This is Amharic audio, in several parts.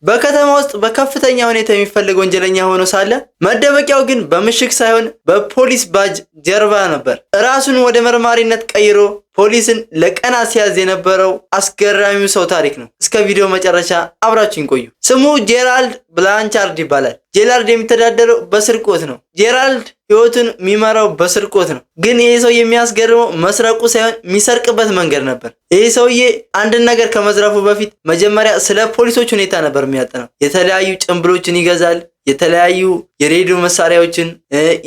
በከተማ ውስጥ በከፍተኛ ሁኔታ የሚፈልግ ወንጀለኛ ሆኖ ሳለ መደበቂያው ግን በምሽግ ሳይሆን በፖሊስ ባጅ ጀርባ ነበር። ራሱን ወደ መርማሪነት ቀይሮ ፖሊስን ለቀናት ሲያዝ የነበረው አስገራሚው ሰው ታሪክ ነው። እስከ ቪዲዮ መጨረሻ አብራችሁን ቆዩ። ስሙ ጄራልድ ብላንቻርድ ይባላል። ጄራልድ የሚተዳደረው በስርቆት ነው። ጄራልድ ህይወቱን የሚመራው በስርቆት ነው። ግን ይሄ ሰው የሚያስገርመው መስረቁ ሳይሆን የሚሰርቅበት መንገድ ነበር። ይሄ ሰውዬ አንድን ነገር ከመዝረፉ በፊት መጀመሪያ ስለ ፖሊሶች ሁኔታ ነበር የሚያጠናው። የተለያዩ ጭንብሎችን ይገዛል። የተለያዩ የሬዲዮ መሳሪያዎችን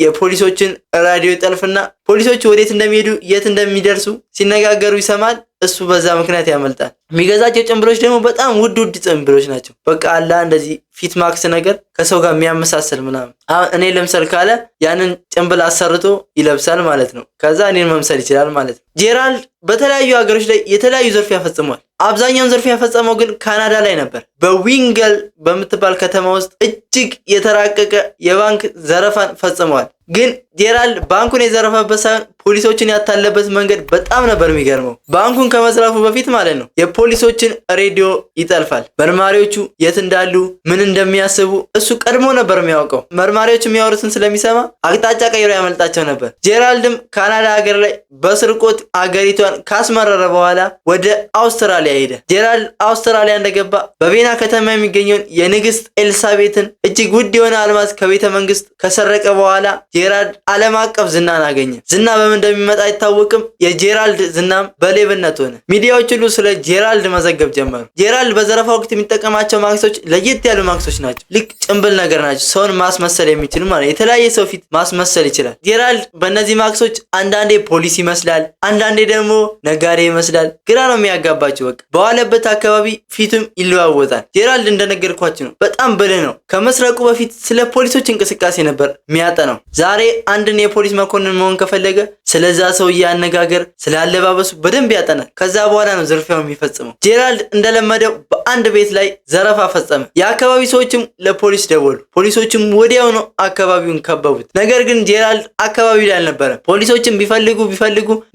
የፖሊሶችን ራዲዮ ይጠልፍና ፖሊሶች ወዴት እንደሚሄዱ የት እንደሚደርሱ ሲነጋገሩ ይሰማል። እሱ በዛ ምክንያት ያመልጣል። የሚገዛቸው ጭንብሎች ደግሞ በጣም ውድ ጭንብሎች ናቸው። በቃ አላ እንደዚህ ፊት ማክስ ነገር ከሰው ጋር የሚያመሳሰል ምናምን። እኔ ለምሳሌ ካለ ያንን ጭንብል አሰርቶ ይለብሳል ማለት ነው። ከዛ እኔን መምሰል ይችላል ማለት ነው። ጄራልድ በተለያዩ ሀገሮች ላይ የተለያዩ ዝርፊያ ፈጽሟል። አብዛኛውን ዝርፊያ ያፈጸመው ግን ካናዳ ላይ ነበር። በዊንገል በምትባል ከተማ ውስጥ እጅግ የተራቀቀ የባንክ ዘረፋን ፈጽመዋል። ግን ጄራልድ ባንኩን የዘረፈበት ሳይሆን ፖሊሶችን ያታለበት መንገድ በጣም ነበር የሚገርመው። ባንኩን ከመዝረፉ በፊት ማለት ነው የፖሊሶችን ሬዲዮ ይጠልፋል። መርማሪዎቹ የት እንዳሉ ምን እንደሚያስቡ እሱ ቀድሞ ነበር የሚያውቀው። መርማሪዎቹ የሚያወሩትን ስለሚሰማ አቅጣጫ ቀይሮ ያመልጣቸው ነበር። ጄራልድም ካናዳ ሀገር ላይ በስርቆት ሀገሪቷን ካስመረረ በኋላ ወደ አውስትራሊያ ሄደ። ጄራልድ አውስትራሊያ እንደገባ በቬና ከተማ የሚገኘውን የንግስት ኤልሳቤትን እጅግ ውድ የሆነ አልማዝ ከቤተ መንግስት ከሰረቀ በኋላ ጄራልድ ዓለም አቀፍ ዝናን አገኘ። ዝና በምን እንደሚመጣ አይታወቅም። የጄራልድ ዝናም በሌብነት ሆነ። ሚዲያዎች ሁሉ ስለ ጄራልድ መዘገብ ጀመሩ። ጄራልድ በዘረፋ ወቅት የሚጠቀማቸው ማክሶች ለየት ያሉ ማክሶች ናቸው። ልክ ጭንብል ነገር ናቸው። ሰውን ማስመሰል የሚችሉ ማለት የተለያየ ሰው ፊት ማስመሰል ይችላል። ጄራልድ በእነዚህ ማክሶች አንዳንዴ ፖሊስ ይመስላል፣ አንዳንዴ ደግሞ ነጋዴ ይመስላል። ግራ ነው የሚያጋባቸው። በቃ በዋለበት አካባቢ ፊቱም ይለዋወጣል። ጄራልድ እንደነገርኳችሁ ነው፣ በጣም ብልህ ነው። ከመስረቁ በፊት ስለ ፖሊሶች እንቅስቃሴ ነበር የሚያጠናው። ዛሬ አንድን የፖሊስ መኮንን መሆን ከፈለገ ስለዛ ሰውዬ አነጋገር፣ ስለ አለባበሱ በደንብ ያጠናል። ከዛ በኋላ ነው ዝርፊያው የሚፈጽመው። ጄራልድ እንደለመደው በአንድ ቤት ላይ ዘረፋ ፈጸመ። የአካባቢ ሰዎችም ለፖሊስ ደወሉ። ፖሊሶችም ወዲያው ነው አካባቢውን ከበቡት። ነገር ግን ጄራልድ አካባቢው ላይ አልነበረም። ፖሊሶችም ቢፈልጉ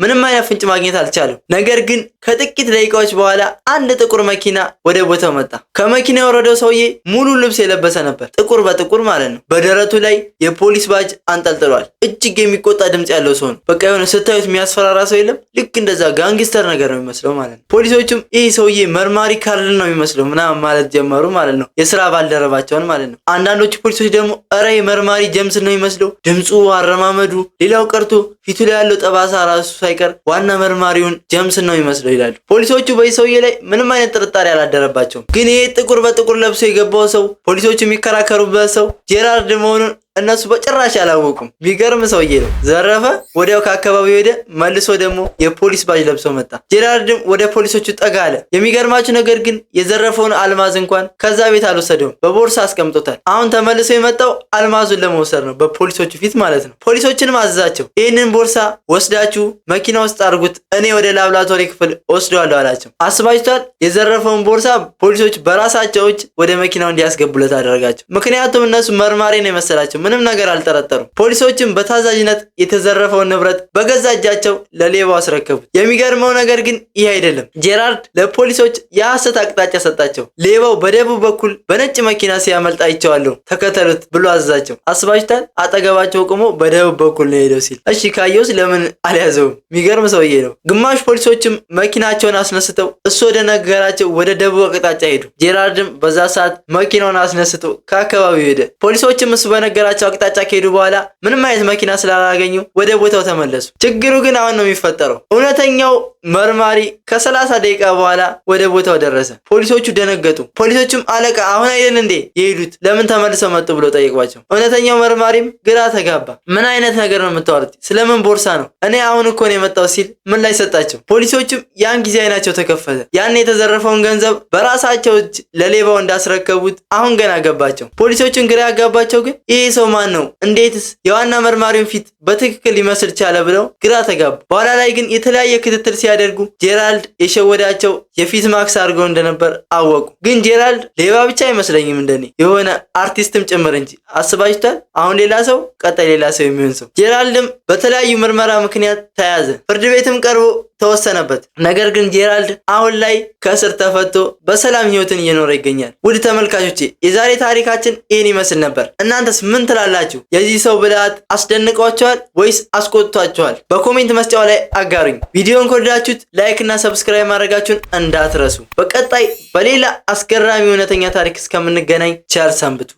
ምንም አይነት ፍንጭ ማግኘት አልቻሉም። ነገር ግን ከጥቂት ደቂቃዎች በኋላ አንድ ጥቁር መኪና ወደ ቦታው መጣ። ከመኪናው የወረደው ሰውዬ ሙሉ ልብስ የለበሰ ነበር፣ ጥቁር በጥቁር ማለት ነው። በደረቱ ላይ የፖሊስ ባጅ አንጠልጥሏል። እጅግ የሚቆጣ ድምጽ ያለው ሰው ነው። በቃ የሆነ ስታዩት የሚያስፈራራ ሰው የለም። ልክ እንደዛ ጋንግስተር ነገር ነው የሚመስለው ማለት ነው። ፖሊሶችም ይህ ሰውዬ መርማሪ ካርል ነው የሚመስለው ምናምን ማለት ጀመሩ ማለት ነው፣ የስራ ባልደረባቸውን ማለት ነው። አንዳንዶቹ ፖሊሶች ደግሞ እረ መርማሪ ጀምስ ነው የሚመስለው፣ ድምፁ፣ አረማመዱ፣ ሌላው ቀርቶ ፊቱ ላይ ያለው ጠባሳ ራሱ ሳይቀር ዋና መርማሪውን ጀምስ ነው የሚመስለው ይላሉ። ፖሊሶቹ በዚህ ሰውዬ ላይ ምንም አይነት ጥርጣሬ አላደረባቸውም። ግን ይሄ ጥቁር በጥቁር ለብሶ የገባው ሰው ፖሊሶቹ የሚከራከሩበት ሰው ጄራልድ መሆኑን እነሱ በጭራሽ አላወቁም። ቢገርም ሰውዬ ነው። ዘረፈ፣ ወዲያው ከአካባቢው ሄደ። መልሶ ደግሞ የፖሊስ ባጅ ለብሶ መጣ። ጄራልድም ወደ ፖሊሶቹ ጠጋ አለ። የሚገርማችሁ ነገር ግን የዘረፈውን አልማዝ እንኳን ከዛ ቤት አልወሰደውም፣ በቦርሳ አስቀምጦታል። አሁን ተመልሶ የመጣው አልማዙን ለመውሰድ ነው፣ በፖሊሶቹ ፊት ማለት ነው። ፖሊሶችንም አዘዛቸው፣ ይህንን ቦርሳ ወስዳችሁ መኪና ውስጥ አድርጉት፣ እኔ ወደ ላብራቶሪ ክፍል ወስደዋለሁ አላቸው። አስባችኋል? የዘረፈውን ቦርሳ ፖሊሶች በራሳቸው እጅ ወደ መኪናው እንዲያስገቡለት አደረጋቸው። ምክንያቱም እነሱ መርማሪ ነው የመሰላቸው፣ ምንም ነገር አልጠረጠሩም። ፖሊሶችም በታዛዥነት የተዘረፈውን ንብረት በገዛ እጃቸው ለሌባው አስረከቡት። የሚገርመው ነገር ግን ይህ አይደለም። ጄራልድ ለፖሊሶች የሐሰት አቅጣጫ ሰጣቸው። ሌባው በደቡብ በኩል በነጭ መኪና ሲያመልጥ አይቼዋለሁ፣ ተከተሉት ብሎ አዘዛቸው። አስባችሁታል? አጠገባቸው ቆሞ በደቡብ በኩል ነው ሄደው ሲል፣ እሺ ካየውስ ለምን አልያዘውም? የሚገርም ሰውዬ ነው። ግማሽ ፖሊሶችም መኪናቸውን አስነስተው እሱ ወደ ነገራቸው ወደ ደቡብ አቅጣጫ ሄዱ። ጄራልድም በዛ ሰዓት መኪናውን አስነስቶ ከአካባቢው ሄደ። ፖሊሶችም እሱ በነገራቸው አቅጣጫ ከሄዱ በኋላ ምንም አይነት መኪና ስላላገኙ ወደ ቦታው ተመለሱ። ችግሩ ግን አሁን ነው የሚፈጠረው። እውነተኛው መርማሪ ከ30 ደቂቃ በኋላ ወደ ቦታው ደረሰ። ፖሊሶቹ ደነገጡ። ፖሊሶቹም አለቃ አሁን አይደል እንዴ የሄዱት ለምን ተመልሰው መጡ ብሎ ጠየቋቸው። እውነተኛው መርማሪም ግራ ተጋባ። ምን አይነት ነገር ነው የምታወሩት? ስለምን ቦርሳ ነው? እኔ አሁን እኮ ነው የመጣው ሲል ምን ላይ ሰጣቸው። ፖሊሶቹም ያን ጊዜ አይናቸው ተከፈተ። ያን የተዘረፈውን ገንዘብ በራሳቸው እጅ ለሌባው እንዳስረከቡት አሁን ገና ገባቸው። ፖሊሶቹን ግራ ያጋባቸው ግን ይሄ ሰው ማን ነው? እንዴትስ የዋና መርማሪውን ፊት በትክክል ሊመስል ቻለ ብለው ግራ ተጋቡ። በኋላ ላይ ግን የተለያየ ክትትል ሲያደርጉ ጄራልድ የሸወዳቸው የፊት ማክስ አድርገው እንደነበር አወቁ። ግን ጄራልድ ሌባ ብቻ አይመስለኝም፣ እንደኔ የሆነ አርቲስትም ጭምር እንጂ። አስባችሁታል? አሁን ሌላ ሰው ቀጣይ ሌላ ሰው የሚሆን ሰው። ጄራልድም በተለያዩ ምርመራ ምክንያት ተያዘ። ፍርድ ቤትም ቀርቦ ተወሰነበት። ነገር ግን ጄራልድ አሁን ላይ ከእስር ተፈቶ በሰላም ህይወትን እየኖረ ይገኛል። ውድ ተመልካቾቼ የዛሬ ታሪካችን ይህን ይመስል ነበር። እናንተስ ምን ትላላችሁ? የዚህ ሰው ብልሃት አስደንቋችኋል ወይስ አስቆጥቷችኋል? በኮሜንት መስጫው ላይ አጋሩኝ። ቪዲዮን ከወደዳችሁት ላይክ እና ሰብስክራይብ ማድረጋችሁን እንዳትረሱ። በቀጣይ በሌላ አስገራሚ እውነተኛ ታሪክ እስከምንገናኝ ቸር ሰንብቱ።